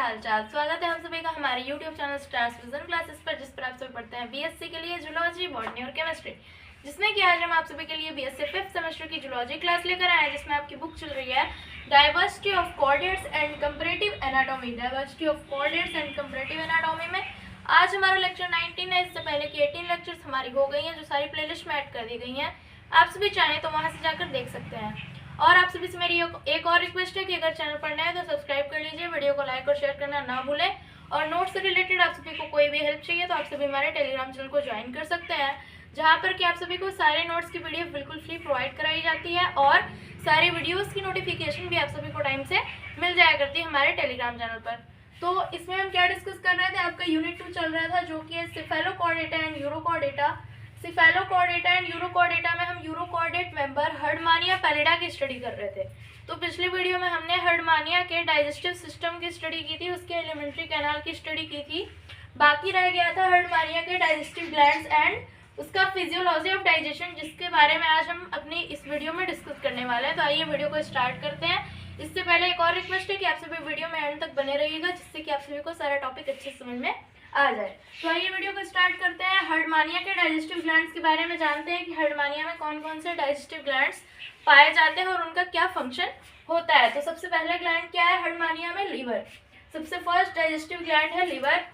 हालचाल। स्वागत है हम सभी का हमारे YouTube channel stars vision classes पर, जिस पर आप सभी पढ़ते हैं बीएससी के लिए जूलॉजी, बॉटनी और केमिस्ट्री, जिसमें कि आज हम आप सभी के लिए बीएससी 5th सेमेस्टर की जूलॉजी क्लास लेकर आए हैं, जिसमें आपकी बुक चल रही है diversity of coordinates and comparative anatomy. Diversity of coordinates and comparative anatomy में आज हमारा लेक्चर 19 है। इससे पहले की 18 लेक्चर्स हमारी हो गई हैं, जो सारी प्लेलिस्ट में ऐड कर दी गई हैं। आप सभी चाहें तो वहाँ से जाकर देख सकते हैं। और आप सभी से मेरी एक और रिक्वेस्ट है कि अगर चैनल पर नए हैं तो सब्सक्राइब कर लीजिए, वीडियो को लाइक और शेयर करना ना भूलें। और नोट्स से रिलेटेड आप सभी को कोई भी हेल्प चाहिए तो आप सभी हमारे टेलीग्राम चैनल को ज्वाइन कर सकते हैं, जहां पर कि आप सभी को सारे नोट्स की पीडीएफ बिल्कुल फ्री प्रोवाइड कराई जाती है और सारे वीडियोज़ की नोटिफिकेशन भी आप सभी को टाइम से मिल जाया करती है हमारे टेलीग्राम चैनल पर। तो इसमें हम क्या डिस्कस कर रहे थे, आपका यूनिट 2 चल रहा था, जो कि है cephalochordata and urochordata. Cephalochordata and urochordata में हम यूरोकॉर्डेट मेंबर हर्डमानिया पैलिडा की स्टडी कर रहे थे। तो पिछले वीडियो में हमने हर्डमानिया के डाइजेस्टिव सिस्टम की स्टडी की थी, उसके एलिमेंट्री कैनाल की स्टडी की थी। बाकी रह गया था हर्डमानिया के डाइजेस्टिव ग्लैंड्स एंड उसका फिजियोलॉजी ऑफ डाइजेशन, जिसके बारे में आज हम अपनी इस वीडियो में डिस्कस करने वाले हैं। तो आइए वीडियो को स्टार्ट करते हैं। इससे पहले एक और रिक्वेस्ट है कि आप सभी वीडियो में एंड तक बने रहिएगा, जिससे कि आप सभी को सारा टॉपिक अच्छे समझ में आ जाए। तो आइए वीडियो को स्टार्ट करते हैं। हर्डमानिया के डाइजेस्टिव ग्लैंड्स के बारे में जानते हैं कि हर्डमानिया में कौन कौन से डाइजेस्टिव ग्लैंड्स पाए जाते हैं और उनका क्या फंक्शन होता है। तो सबसे पहला ग्लैंड क्या है हर्डमानिया में? लीवर। सबसे फर्स्ट डाइजेस्टिव ग्लैंड है liver.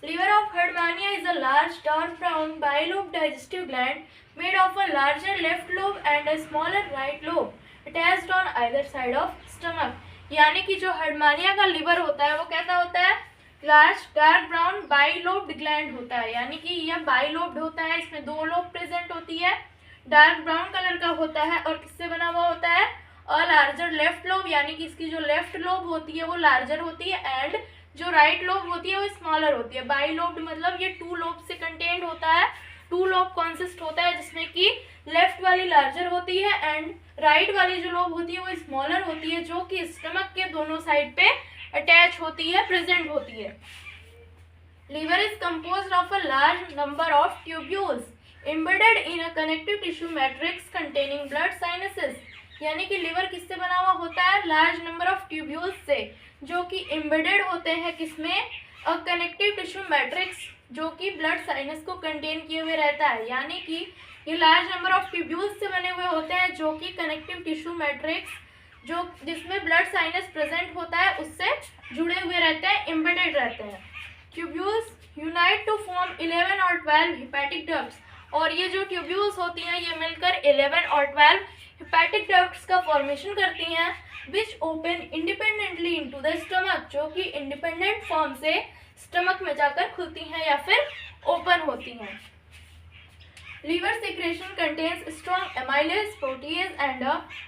Liver of Herdmania is a large dark brown bilobed digestive gland made of a larger left lobe and a smaller right lobe attached on either side of stomach। यानी कि जो Herdmania का liver होता है वो कैसा होता है? Large dark brown bilobed gland होता है, यानी कि यह बाइलोब्ड होता है, इसमें दो लोब प्रेजेंट होती है, डार्क ब्राउन कलर का होता है और किससे बना हुआ होता है? और लार्जर लेफ्ट लोब, यानी कि इसकी जो लेफ्ट लोब होती है वो लार्जर होती है एंड जो राइट लोब होती है वो स्मॉलर होती है। बाइलोब्ड मतलब ये टू लोब से कंटेन्ड होता है, टू लोब कॉन्सिस्ट होता है, जिसमें कि लेफ्ट वाली लार्जर होती है एंड राइट वाली जो लोब होती है वो स्मॉलर होती है, जो कि स्टमक के दोनों साइड पे अटैच होती है, प्रेजेंट होती है। Liver is composed of a large number of tubules embedded in a connective tissue matrix containing blood sinuses. यानी कि लिवर किससे बना हुआ होता है? लार्ज नंबर ऑफ ट्यूब्यूल्स से, जो कि एम्बेडेड होते हैं किसमें? अ कनेक्टिव टिश्यू मैट्रिक्स, जो कि ब्लड साइनस को कंटेन किए हुए रहता है। यानी कि ये लार्ज नंबर ऑफ ट्यूब्यूल्स से बने हुए होते हैं, जो कि कनेक्टिव टिश्यू मैट्रिक्स जो जिसमें ब्लड साइनस प्रेजेंट होता है उससे जुड़े हुए रहते हैं, एम्बेडेड रहते हैं। ट्यूब्यूल्स यूनाइट टू फॉर्म 11 और 12 हेपेटिक डक्ट्स, और ये जो ट्यूब्यूल्स होती हैं ये मिलकर 11 और 12 हेपेटिक डक्ट्स का फॉर्मेशन करती हैं, which open independently into the stomach, जो कि इंडिपेंडेंट फॉर्म से स्टमक में जाकर खुलती हैं या फिर ओपन होती हैं। Liver secretion contains strong amylase, protease and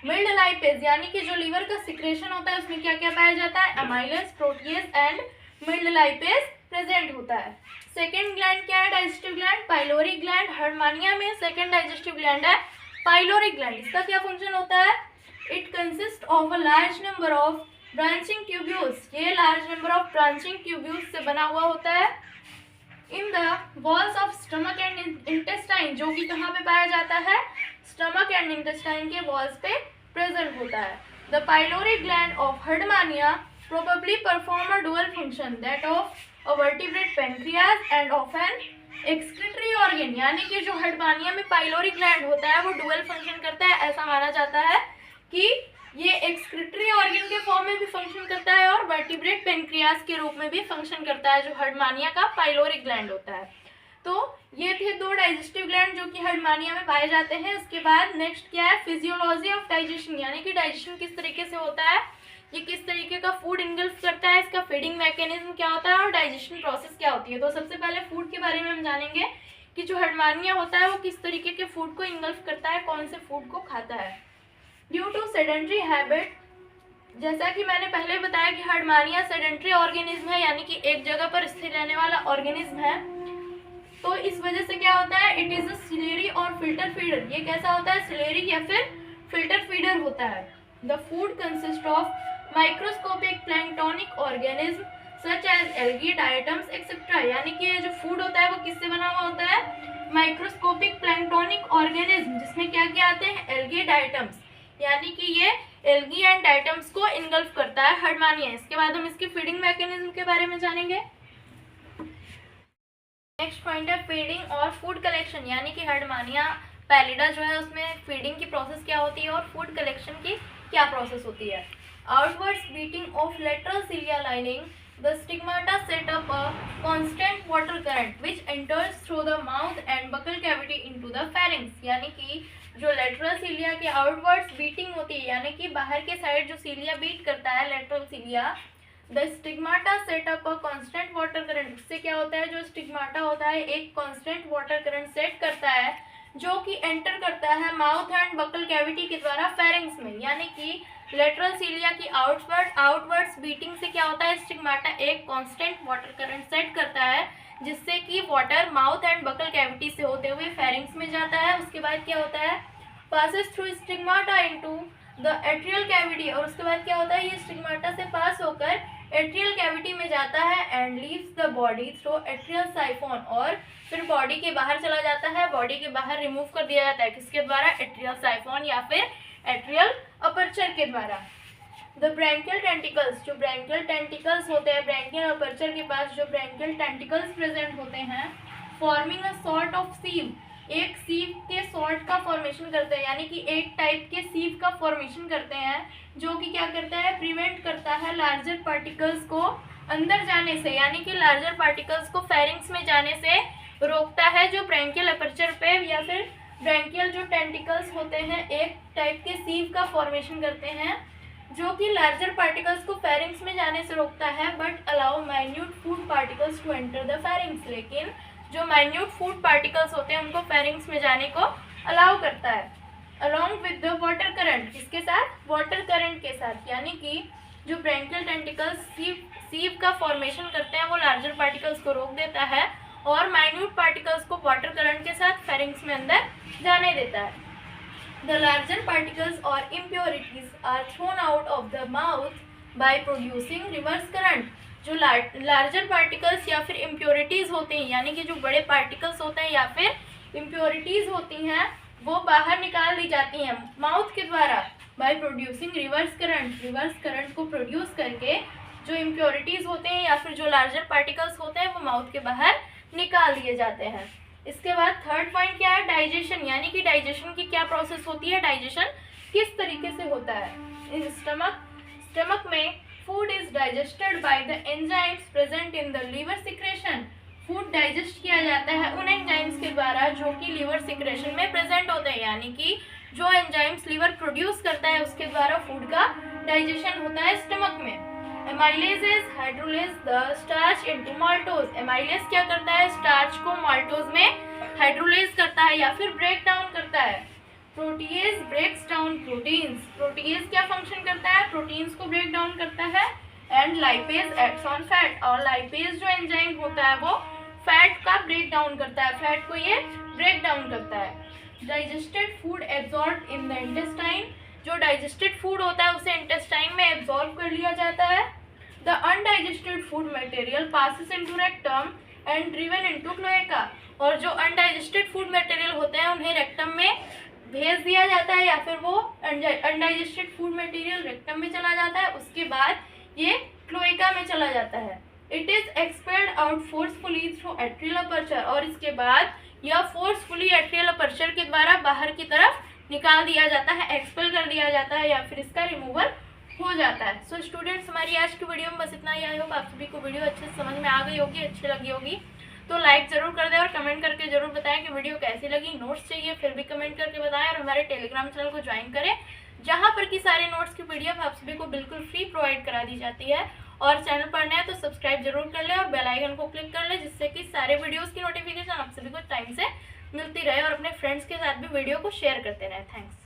mild lipase. यानी कि जो लीवर का सिक्रेशन होता है उसमें क्या क्या पाया जाता है? Amylase, protease and mild lipase present होता है। सेकेंड ग्लैंड क्या है digestive gland? Pylori gland. Herdmania में सेकेंड डाइजेस्टिव ग्लैंड है पाइलोरी ग्लैंड। इसका क्या फंक्शन होता है? It consist of a large number of branching tubules. ये large number of branching tubules से बना हुआ होता है in the walls of stomach and intestine, जो कि कहाँ पे पाया जाता है? स्टमक एंड इंटेस्टाइन के वॉल्स पे प्रेजेंट होता है। The pyloric gland of Herdmania probably perform a dual function that of a vertebrate pancreas and of an excretory organ. यानी कि जो हर्डमानिया में पाइलोरी ग्लैंड होता है वो डुअल फंक्शन करता है। ऐसा माना जाता है कि ये एक्सक्रीटरी ऑर्गन के फॉर्म में भी फंक्शन करता है और वर्टिब्रेट पेनक्रियास के रूप में भी फंक्शन करता है, जो हर्डमानिया का पाइलोरी ग्लैंड होता है। तो ये थे दो डाइजेस्टिव ग्लैंड जो कि हर्डमानिया में पाए जाते हैं। उसके बाद नेक्स्ट क्या है? फिजियोलॉजी ऑफ डाइजेशन, यानी कि डाइजेशन किस तरीके से होता है, ये किस तरीके का फूड इंगल्फ करता है, इसका फीडिंग मैकेनिज्म क्या होता है और डाइजेशन प्रोसेस क्या होती है। तो सबसे पहले फूड के बारे में हम जानेंगे कि जो हर्डमानिया होता है वो किस तरीके के फूड को इंगल्फ करता है, कौन से फूड को खाता है। ड्यू टू सेडेंट्री हैबिट, जैसा कि मैंने पहले बताया कि हर्डमानिया सेडेंट्री ऑर्गेनिज्म है, यानी कि एक जगह पर स्थिर रहने वाला ऑर्गेनिज्म है। तो इस वजह से क्या होता है? इट इज अ सिलेरी और फिल्टर फीडर। ये कैसा होता है? सिलेरी या फिर फिल्टर फीडर होता है। The food consist of microscopic planktonic organism such as algae, diatoms etcetera. यानी कि ये जो फूड होता है वो किससे बना हुआ होता है? माइक्रोस्कोपिक प्लैंक्टोनिक ऑर्गेनिज्म, जिसमें क्या क्या आते हैं? Algae, diatoms. यानी कि ये एल्गी एंड डाइटम्स को इनगल्फ करता है हर्डमानिया। इसके बाद हम इसकी फीडिंग मैकेनिज्म के बारे में जानेंगे। नेक्स्ट पॉइंट है फीडिंग और फूड कलेक्शन, यानी कि हर्डमानिया पैलिडा जो है उसमें फीडिंग की प्रोसेस क्या होती है और फूड कलेक्शन की क्या प्रोसेस होती है। Outwards beating of lateral cilia lining the stigmata set up a constant water current which enters through the mouth and buccal cavity into the pharynx, यानी कि जो लेटरल सीलिया के आउटवर्ड्स बीटिंग होती है, यानी कि बाहर के साइड जो सीलिया बीट करता है lateral cilia, the stigmata set up a constant water current, उससे क्या होता है, जो स्टिग्माटा होता है एक कांस्टेंट वाटर करंट सेट करता है जो कि एंटर करता है माउथ एंड बकल कैविटी के द्वारा फेरिंग्स में। यानी कि लेटरल सीलिया की आउटवर्ड्स बीटिंग से क्या होता है, स्टिग्माटा एक कांस्टेंट वाटर करंट सेट करता है जिससे कि water mouth and buccal cavity से होते हुए फेरिंग्स में जाता है। उसके बाद क्या होता है, passes through stigmata into the atrial cavity, और उसके बाद क्या होता है, ये स्टिग्माटा से पास होकर एट्रियल कैविटी में जाता है and leaves the body through atrial siphon, और फिर बॉडी के बाहर चला जाता है, बॉडी के बाहर रिमूव कर दिया जाता है किसके द्वारा, एट्रियल साइफोन या फिर एट्रियल अपर्चर के द्वारा। द ब्रैंकियल टेंटिकल्स, जो ब्रैंकियल टेंटिकल्स होते हैं ब्रैंकियल अपर्चर के पास जो ब्रैंकियल टेंटिकल्स प्रेजेंट होते हैं, फॉर्मिंग अ सॉर्ट ऑफ सीव, एक सीव के सॉर्ट का फॉर्मेशन करते हैं, यानी कि एक टाइप के सीव का फॉर्मेशन करते हैं जो कि क्या करता है, प्रिवेंट करता है लार्जर पार्टिकल्स को अंदर जाने से, यानी कि लार्जर पार्टिकल्स को फेरिंग्स में जाने से रोकता है। जो ब्रैंकियल अपर्चर पे या फिर ब्रैंकियल जो टेंटिकल्स होते हैं एक टाइप के सीव का फॉर्मेशन करते हैं जो कि लार्जर पार्टिकल्स को फेरिंग्स में जाने से रोकता है, but allow minute food particles to enter the pharynx, लेकिन जो माइन्यूट फूड पार्टिकल्स होते हैं उनको फेरिंग्स में जाने को अलाउ करता है। Along with the water current, किसके साथ, वाटर करंट के साथ, यानी कि जो ब्रैंकियल टेंटिकल्स सीव का फॉर्मेशन करते हैं वो लार्जर पार्टिकल्स को रोक देता है और माइन्यूट पार्टिकल्स को वाटर करंट के साथ फेरिंग्स में अंदर जाने देता है। द लार्जर पार्टिकल्स और impurities are thrown out of the mouth by producing reverse current, जो लार्जर पार्टिकल्स या फिर इम्प्योरिटीज होते हैं, यानी कि जो बड़े पार्टिकल्स होते हैं या फिर इम्प्योरिटीज होती हैं वो बाहर निकाल दी जाती हैं माउथ के द्वारा बाय प्रोड्यूसिंग रिवर्स करंट को प्रोड्यूस करके जो इम्प्योरिटीज होते हैं या फिर जो लार्जर पार्टिकल्स होते हैं वो माउथ के बाहर निकाल दिए जाते हैं। इसके बाद थर्ड पॉइंट क्या है, डाइजेशन, यानी कि डाइजेशन की क्या प्रोसेस होती है, डाइजेशन किस तरीके से होता है। इन स्टमक में food is digested by the enzymes present in the liver secretion, food digest किया जाता है उन एंजाइम्स के द्वारा जो कि लीवर सिक्रेशन में प्रेजेंट होते हैं, यानी कि जो एंजाइम्स लीवर प्रोड्यूस करता है उसके द्वारा फूड का डाइजेशन होता है स्टमक में। Amylases hydrolyse the starch into maltose, amylase क्या करता है, स्टार्च को माल्टोज में हाइड्रोलेज करता है या फिर ब्रेक डाउन करता है। Protease breaks down proteins, protease क्या फंक्शन करता है, प्रोटीन्स को ब्रेक डाउन करता है। And lipase acts on fat, और लाइपेज जो एंजाइम होता है वो फैट का ब्रेक डाउन करता है, फैट को ये ब्रेक डाउन करता है। Digested food absorb in the intestine, जो डाइजेस्टेड फूड होता है उसे इंटेस्टाइन में एब्जॉर्ब कर लिया जाता है। The undigested food material passes into rectum and driven into cloaca, और जो अनडाइजेस्टेड फूड मटेरियल होते हैं उन्हें रेक्टम में भेज दिया जाता है या फिर वो अनडाइजेस्टेड फूड मटेरियल रेक्टम में चला जाता है, उसके बाद ये क्लोएका में चला जाता है। It is expelled out forcefully through atrial aperture, और इसके बाद यह फोर्सफुली एट्रियल अपर्चर के द्वारा बाहर की तरफ निकाल दिया जाता है, एक्सपेल कर दिया जाता है या फिर इसका रिमूवल हो जाता है। सो स्टूडेंट्स, हमारी आज की वीडियो में बस इतना ही। आई होप आप सभी को वीडियो अच्छे से समझ में आ गई होगी, अच्छी लगी होगी, तो लाइक जरूर कर दें और कमेंट करके जरूर बताएं कि वीडियो कैसी लगी। नोट्स चाहिए फिर भी कमेंट करके बताएं और हमारे टेलीग्राम चैनल को ज्वाइन करें जहां पर कि सारे नोट्स की पीडीएफ आप सभी को बिल्कुल फ्री प्रोवाइड करा दी जाती है। और चैनल पर नए हैं तो सब्सक्राइब जरूर कर ले और बेल आइकन को क्लिक कर ले जिससे कि सारे वीडियोस की नोटिफिकेशन आप सभी को टाइम से मिलती रहे और अपने फ्रेंड्स के साथ भी वीडियो को शेयर करते रहे। थैंक्स।